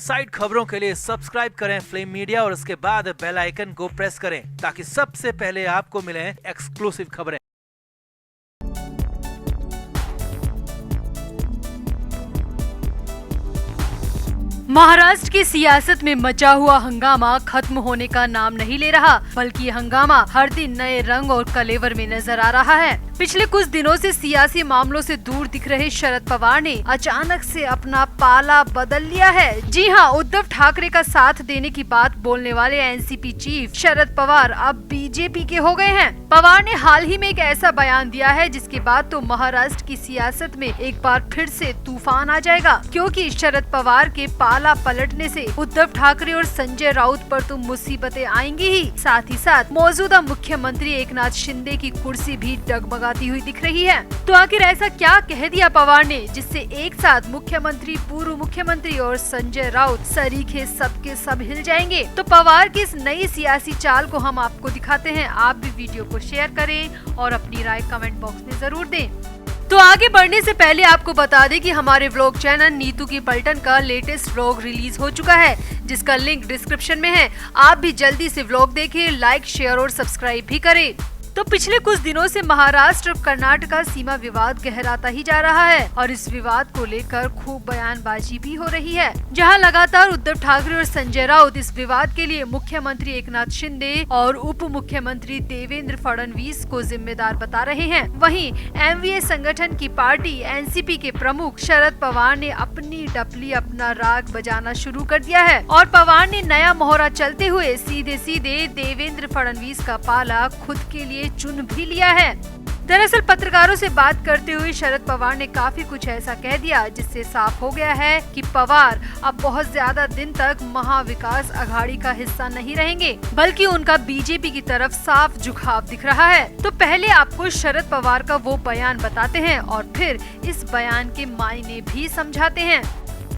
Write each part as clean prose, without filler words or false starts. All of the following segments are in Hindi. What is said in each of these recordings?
साइड खबरों के लिए सब्सक्राइब करें फ्लेम मीडिया और उसके बाद बेल आइकन को प्रेस करें ताकि सबसे पहले आपको मिले एक्सक्लूसिव खबरें। महाराष्ट्र की सियासत में मचा हुआ हंगामा खत्म होने का नाम नहीं ले रहा, बल्कि हंगामा हर दिन नए रंग और कलेवर में नजर आ रहा है। पिछले कुछ दिनों से सियासी मामलों से दूर दिख रहे शरद पवार ने अचानक से अपना पाला बदल लिया है। जी हां, उद्धव ठाकरे का साथ देने की बात बोलने वाले एनसीपी चीफ शरद पवार अब बीजेपी के हो गए हैं। पवार ने हाल ही में एक ऐसा बयान दिया है जिसके बाद तो महाराष्ट्र की सियासत में एक बार फिर से तूफान आ जाएगा, क्योंकि शरद पवार के पाला पलटने से उद्धव ठाकरे और संजय राउत पर तो मुसीबतें आएंगी ही, साथ ही साथ मौजूदा मुख्यमंत्री एकनाथ शिंदे की कुर्सी भी डगमगाती हुई दिख रही है। तो आखिर ऐसा क्या कह दिया पवार ने जिससे एक साथ मुख्यमंत्री, पूर्व मुख्यमंत्री और संजय राउत सरीखे सबके सब हिल जाएंगे? तो पवार की इस नई सियासी चाल को हम आपको दिखाते हैं। आप भी वीडियो को शेयर करें और अपनी राय कमेंट बॉक्स में जरूर दें। तो आगे बढ़ने से पहले आपको बता दें कि हमारे व्लॉग चैनल नीतू की पलटन का लेटेस्ट व्लॉग रिलीज हो चुका है, जिसका लिंक डिस्क्रिप्शन में है। आप भी जल्दी से व्लॉग देखें, लाइक, शेयर और सब्सक्राइब भी करें। तो पिछले कुछ दिनों से महाराष्ट्र और कर्नाटक सीमा विवाद गहराता ही जा रहा है और इस विवाद को लेकर खूब बयानबाजी भी हो रही है, जहां लगातार उद्धव ठाकरे और संजय राउत इस विवाद के लिए मुख्यमंत्री एकनाथ शिंदे और उप मुख्यमंत्री देवेंद्र फडणवीस को जिम्मेदार बता रहे हैं। वहीं एमवीए संगठन की पार्टी एनसीपी के प्रमुख शरद पवार ने अपनी डपली, अपना राग बजाना शुरू कर दिया है और पवार ने नया मोहरा चलते हुए सीधे सीधे देवेंद्र फडणवीस का पाला खुद के लिए चुन भी लिया है। दरअसल पत्रकारों से बात करते हुए शरद पवार ने काफी कुछ ऐसा कह दिया जिससे साफ हो गया है कि पवार अब बहुत ज्यादा दिन तक महाविकास अघाड़ी का हिस्सा नहीं रहेंगे, बल्कि उनका बीजेपी की तरफ साफ झुकाव दिख रहा है। तो पहले आपको शरद पवार का वो बयान बताते हैं और फिर इस बयान के मायने भी समझाते हैं।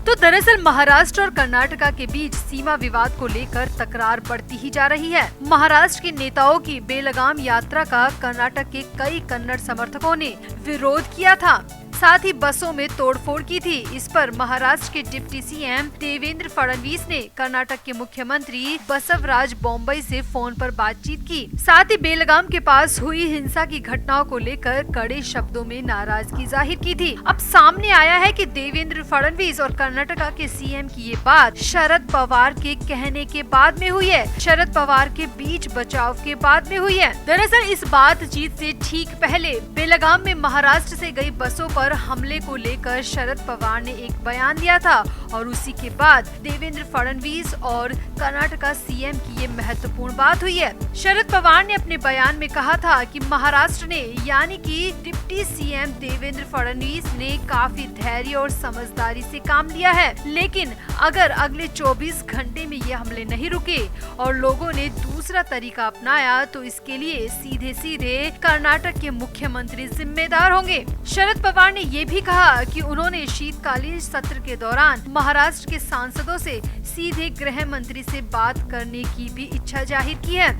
तो दरअसल महाराष्ट्र और कर्नाटका के बीच सीमा विवाद को लेकर तकरार बढ़ती ही जा रही है। महाराष्ट्र के नेताओं की बेलगाम यात्रा का कर्नाटक के कई कन्नड़ समर्थकों ने विरोध किया था, साथ ही बसों में तोड़फोड़ की थी। इस पर महाराष्ट्र के डिप्टी सीएम देवेंद्र फडणवीस ने कर्नाटक के मुख्यमंत्री बसवराज बोम्मई से फोन पर बातचीत की। साथ ही बेलगाम के पास हुई हिंसा की घटनाओं को लेकर कड़े शब्दों में नाराजगी जाहिर की थी। अब सामने आया है कि देवेंद्र फडणवीस और कर्नाटका के सीएम की ये बात शरद पवार के कहने के बाद में हुई है, शरद पवार के बीच बचाव के बाद में हुई है। दरअसल इस बातचीत से ठीक पहले बेलगाम में महाराष्ट्र से गई बसों पर हमले को लेकर शरद पवार ने एक बयान दिया था और उसी के बाद देवेंद्र फडणवीस और कर्नाटका सीएम की ये महत्वपूर्ण बात हुई है। शरद पवार ने अपने बयान में कहा था कि महाराष्ट्र ने, यानी कि डिप्टी सीएम देवेंद्र फडणवीस ने काफी धैर्य और समझदारी से काम लिया है, लेकिन अगर अगले 24 घंटे में ये हमले नहीं रुके और लोगों ने दूसरा तरीका अपनाया तो इसके लिए सीधे सीधे कर्नाटक के मुख्यमंत्री जिम्मेदार होंगे। शरद पवार ने ये भी कहा कि उन्होंने शीतकालीन सत्र के दौरान महाराष्ट्र के सांसदों से सीधे गृह मंत्री से बात करने की भी इच्छा जाहिर की है।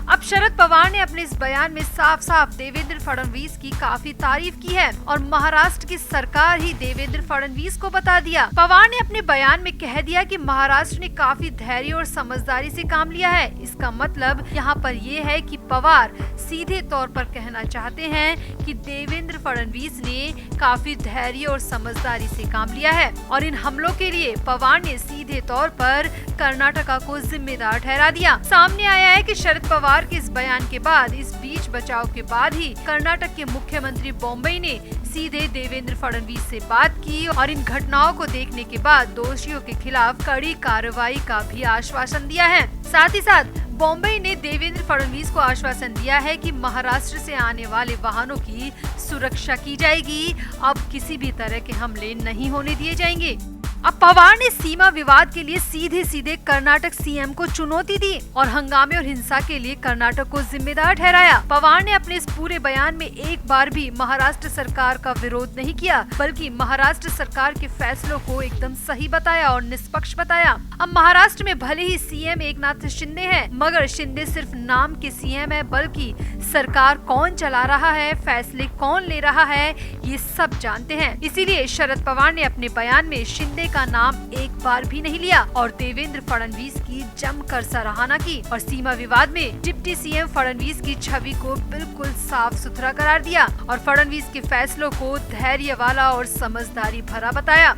अब शरद पवार ने अपने इस बयान में साफ साफ देवेंद्र फडणवीस की काफी तारीफ की है और महाराष्ट्र की सरकार ही देवेंद्र फडणवीस को बता दिया। पवार ने अपने बयान में कह दिया कि महाराष्ट्र ने काफी धैर्य और समझदारी से काम लिया है। इसका मतलब यहाँ पर ये है कि पवार सीधे तौर पर कहना चाहते हैं कि देवेंद्र फडणवीस ने काफी धैर्य और समझदारी से काम लिया है और इन हमलों के लिए पवार ने सीधे तौर पर कर्नाटका को जिम्मेदार ठहरा दिया। सामने आया है कि शरद पवार के इस बयान के बाद, इस बीच बचाव के बाद ही कर्नाटक के मुख्यमंत्री बोम्मई ने सीधे देवेंद्र फडणवीस से बात की और इन घटनाओं को देखने के बाद दोषियों के खिलाफ कड़ी कार्रवाई का भी आश्वासन दिया है। साथ ही साथ बोम्मई ने देवेंद्र फडणवीस को आश्वासन दिया है कि महाराष्ट्र से आने वाले वाहनों की सुरक्षा की जाएगी, अब किसी भी तरह के हमले नहीं होने दिए जाएंगे। अब पवार ने सीमा विवाद के लिए सीधे सीधे कर्नाटक सीएम को चुनौती दी और हंगामे और हिंसा के लिए कर्नाटक को जिम्मेदार ठहराया। पवार ने अपने इस पूरे बयान में एक बार भी महाराष्ट्र सरकार का विरोध नहीं किया, बल्कि महाराष्ट्र सरकार के फैसलों को एकदम सही बताया और निष्पक्ष बताया। अब महाराष्ट्र में भले ही सीएम एकनाथ शिंदे है, मगर शिंदे सिर्फ नाम के सीएम है, बल्कि सरकार कौन चला रहा है, फैसले कौन ले रहा है, ये सब जानते हैं। इसीलिए शरद पवार ने अपने बयान में शिंदे का नाम एक बार भी नहीं लिया और देवेंद्र फडणवीस की जमकर सराहना की और सीमा विवाद में डिप्टी सीएम फडणवीस की छवि को बिल्कुल साफ सुथरा करार दिया और फडणवीस के फैसलों को धैर्य वाला और समझदारी भरा बताया।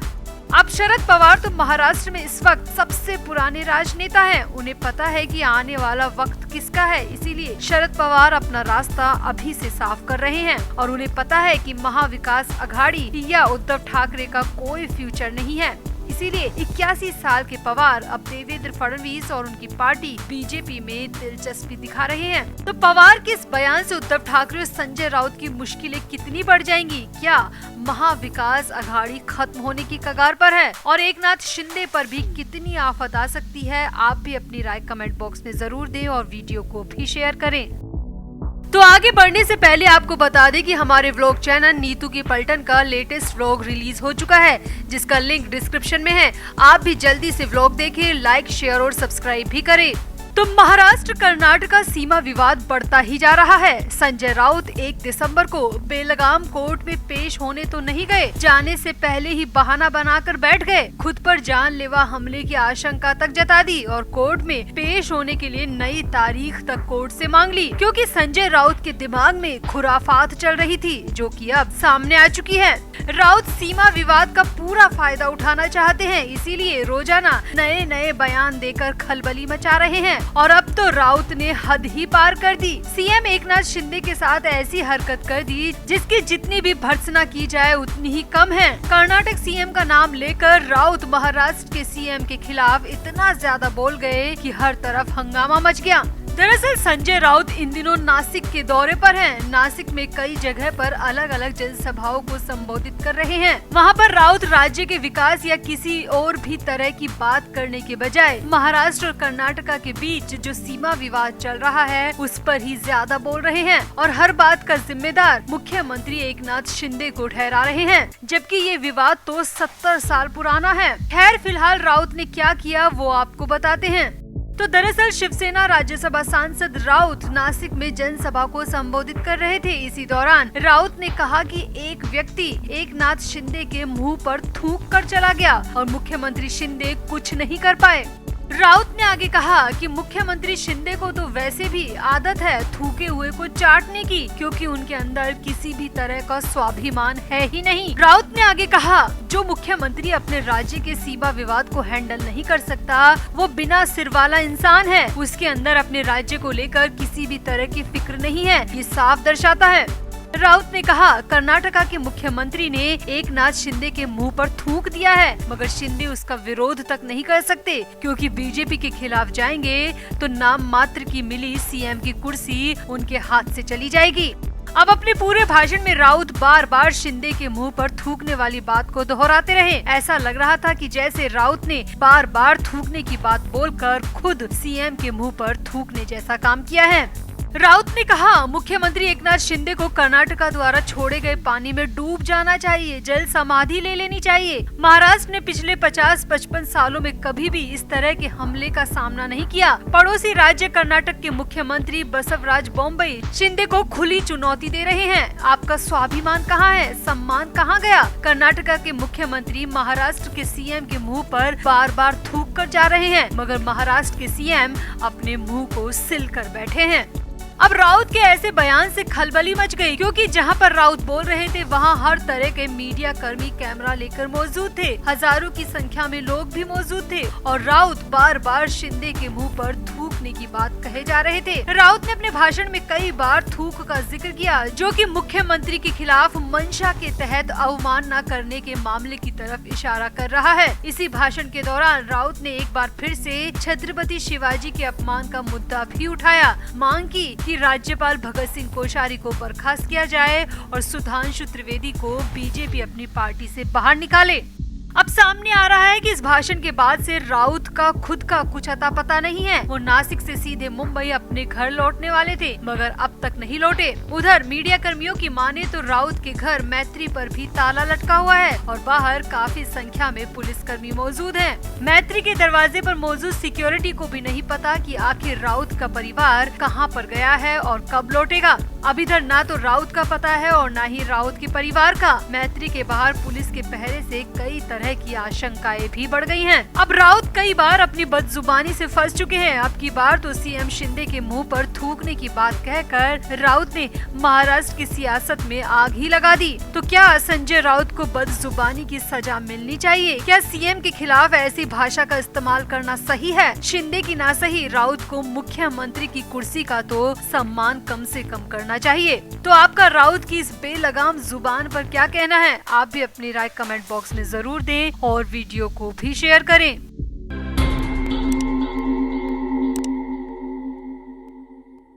अब शरद पवार तो महाराष्ट्र में इस वक्त सबसे पुराने राजनेता हैं। उन्हें पता है कि आने वाला वक्त किसका है, इसीलिए शरद पवार अपना रास्ता अभी से साफ कर रहे हैं और उन्हें पता है कि महाविकास अघाड़ी या उद्धव ठाकरे का कोई फ्यूचर नहीं है। इसीलिए 81 साल के पवार अब देवेंद्र फडणवीस और उनकी पार्टी बीजेपी में दिलचस्पी दिखा रहे हैं। तो पवार के इस बयान से उद्धव ठाकरे और संजय राउत की मुश्किलें कितनी बढ़ जाएंगी? क्या महाविकास अघाड़ी खत्म होने की कगार पर है और एकनाथ शिंदे पर भी कितनी आफत आ सकती है? आप भी अपनी राय कमेंट बॉक्स में जरूर दें और वीडियो को भी शेयर करें। तो आगे बढ़ने से पहले आपको बता दें कि हमारे व्लॉग चैनल नीतू की पलटन का लेटेस्ट व्लॉग रिलीज हो चुका है, जिसका लिंक डिस्क्रिप्शन में है। आप भी जल्दी से व्लॉग देखें, लाइक, शेयर और सब्सक्राइब भी करें। तो महाराष्ट्र कर्नाटका सीमा विवाद बढ़ता ही जा रहा है। संजय राउत 1 दिसंबर को बेलगाम कोर्ट में पेश होने तो नहीं गए, जाने से पहले ही बहाना बनाकर बैठ गए, खुद पर जानलेवा हमले की आशंका तक जता दी और कोर्ट में पेश होने के लिए नई तारीख तक कोर्ट से मांग ली, क्योंकि संजय राउत के दिमाग में खुराफात चल रही थी, जो कि अब सामने आ चुकी है। राउत सीमा विवाद का पूरा फायदा उठाना चाहते हैं, इसीलिए रोजाना नए नए बयान देकर खलबली मचा रहे हैं और अब तो राउत ने हद ही पार कर दी। सीएम एकनाथ शिंदे के साथ ऐसी हरकत कर दी जिसकी जितनी भी भर्त्सना की जाए उतनी ही कम है। कर्नाटक सीएम का नाम लेकर राउत महाराष्ट्र के सीएम के खिलाफ इतना ज्यादा बोल गए कि हर तरफ हंगामा मच गया। दरअसल संजय राउत इन दिनों नासिक के दौरे पर हैं। नासिक में कई जगह पर अलग अलग जनसभाओं को संबोधित कर रहे हैं। वहां पर राउत राज्य के विकास या किसी और भी तरह की बात करने के बजाय महाराष्ट्र और कर्नाटका के बीच जो सीमा विवाद चल रहा है उस पर ही ज्यादा बोल रहे हैं और हर बात का जिम्मेदार मुख्यमंत्री एकनाथ शिंदे को ठहरा रहे हैं, जबकि ये विवाद तो 70 साल पुराना है। खैर, फिलहाल राउत ने क्या किया वो आपको बताते हैं। तो दरअसल शिवसेना राज्यसभा सांसद राउत नासिक में जनसभा को संबोधित कर रहे थे। इसी दौरान राउत ने कहा कि एक व्यक्ति एकनाथ शिंदे के मुंह पर थूक कर चला गया और मुख्यमंत्री शिंदे कुछ नहीं कर पाए। राउत ने आगे कहा कि मुख्यमंत्री शिंदे को तो वैसे भी आदत है थूके हुए को चाटने की, क्योंकि उनके अंदर किसी भी तरह का स्वाभिमान है ही नहीं। राउत ने आगे कहा, जो मुख्यमंत्री अपने राज्य के सीमा विवाद को हैंडल नहीं कर सकता वो बिना सिर वाला इंसान है। उसके अंदर अपने राज्य को लेकर किसी भी तरह की फिक्र नहीं है, ये साफ दर्शाता है। राउत ने कहा, कर्नाटका के मुख्यमंत्री ने एकनाथ शिंदे के मुंह पर थूक दिया है, मगर शिंदे उसका विरोध तक नहीं कर सकते, क्योंकि बीजेपी के खिलाफ जाएंगे तो नाम मात्र की मिली सीएम की कुर्सी उनके हाथ से चली जाएगी। अब अपने पूरे भाषण में राउत बार बार शिंदे के मुंह पर थूकने वाली बात को दोहराते रहे। ऐसा लग रहा था कि जैसे राउत ने बार बार थूकने की बात बोलकर खुद सीएम के मुंह पर थूकने जैसा काम किया है। राउत ने कहा, मुख्यमंत्री एकनाथ शिंदे को कर्नाटका द्वारा छोड़े गए पानी में डूब जाना चाहिए, जल समाधि ले लेनी चाहिए। महाराष्ट्र ने पिछले 50-55 सालों में कभी भी इस तरह के हमले का सामना नहीं किया। पड़ोसी राज्य कर्नाटक के मुख्यमंत्री बसवराज बोम्मई शिंदे को खुली चुनौती दे रहे हैं। आपका स्वाभिमान कहाँ है? सम्मान कहाँ गया? कर्नाटका के मुख्यमंत्री महाराष्ट्र के सीएम के मुँह पर बार बार थूक कर जा रहे हैं, मगर महाराष्ट्र के सीएम अपने मुँह को सिल कर बैठे हैं। अब राउत के ऐसे बयान से खलबली मच गई, क्योंकि जहां पर राउत बोल रहे थे वहां हर तरह के मीडिया कर्मी कैमरा लेकर मौजूद थे। हजारों की संख्या में लोग भी मौजूद थे और राउत बार बार शिंदे के मुंह पर थूकने की बात कहे जा रहे थे। राउत ने अपने भाषण में कई बार थूक का जिक्र किया, जो कि मुख्यमंत्री के खिलाफ मंशा के तहत अवमानना करने के मामले की तरफ इशारा कर रहा है। इसी भाषण के दौरान राउत ने एक बार फिर से छत्रपति शिवाजी के अपमान का मुद्दा भी उठाया। मांग की कि राज्यपाल भगत सिंह कोश्यारी को बर्खास्त किया जाए और सुधांशु त्रिवेदी को बीजेपी अपनी पार्टी से बाहर निकाले। अब सामने आ रहा है कि इस भाषण के बाद से राउत का खुद का कुछ अता पता नहीं है। वो नासिक से सीधे मुंबई अपने घर लौटने वाले थे, मगर अब तक नहीं लौटे। उधर मीडिया कर्मियों की माने तो राउत के घर मैत्री पर भी ताला लटका हुआ है और बाहर काफी संख्या में पुलिस कर्मी मौजूद हैं। मैत्री के दरवाजे पर मौजूद सिक्योरिटी को भी नहीं पता कि आखिर राउत का परिवार कहां पर गया है और कब लौटेगा। अब इधर ना तो राउत का पता है और ना ही राउत के परिवार का। मैत्री के बाहर पुलिस के पहरे से कई तरह तरह की आशंकाएं भी बढ़ गई हैं। अब राउत कई बार अपनी बदजुबानी से फंस चुके हैं। अब की बार तो सीएम शिंदे के मुंह पर थूकने की बात कहकर राउत ने महाराष्ट्र की सियासत में आग ही लगा दी। तो क्या संजय राउत को बदजुबानी की सजा मिलनी चाहिए? क्या सीएम के खिलाफ ऐसी भाषा का इस्तेमाल करना सही है? शिंदे की ना सही, राउत को मुख्यमंत्री की कुर्सी का तो सम्मान कम से कम करना चाहिए। तो आपका राउत की इस बेलगाम जुबान पर क्या कहना है? आप भी अपनी राय कमेंट बॉक्स में जरूर दें और वीडियो को भी शेयर करें।